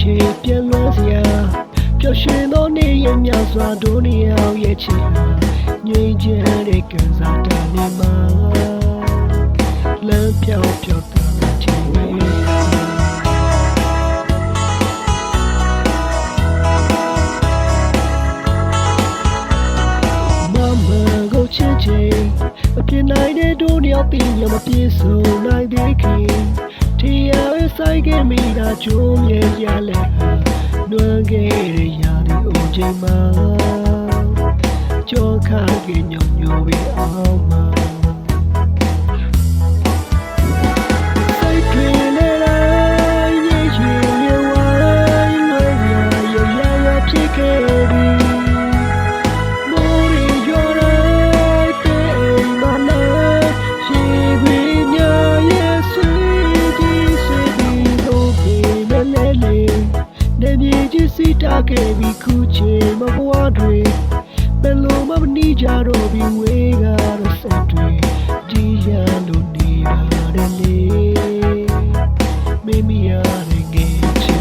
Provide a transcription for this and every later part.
ရှိပြန်လွှမ်းစရာပျော်ရွှင်သောနေ့ရက်များစွာတို့နေအောင်ရဲ့ချစ်ဟာငြိမ်းချမ်းတဲ့ကံစားတနေမှာလမ်းပြောင်းပြောင်းတာချင်ဝေးချစ်ချင်းမပြစ်နိုင်တဲ့တို့နှစ်ယောက်ပြီးညမပြေဆုံးနိုင်သေးခင်တရားဆိုင်ခဲ့မိတာကြုံမြဲရလဲဟာနွမ်းခဲ့တဲ့ရာဒီအိုချိန်မှာကြောခါကညုံညိုပြီးအောင်မှာစိတ်တွေနဲ့လိုက်ရဲ့ရွယ်ဝိုင်းလွယ်ရရဖြစ်ခဲ့ပြီစီတာခဲ့ပြီးခုချိန်မဘွားတွေဘယ်လိုမှမနှီးကြတော့ပြီးဝေးကတော့စိတ်တွေဒီရလို့နေပါတယ်လေမိမိရတဲ့ငယ်ချစ်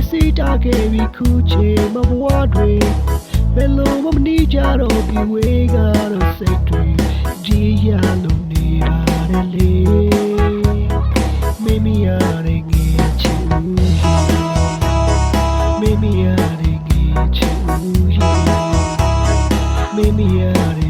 စီတာခဲ့ပြီးခုချိန်မဘွားတွေဘယ်လိုမှမနှီးကြတော့ပြီးဝေးကတော့စိတ်တွေဒီရလို့နေပါတယ်လေမိမိရတဲ့ငယ်ချစ်မိမိရတဲ့ငယ်ချစ်မိမိရတဲ့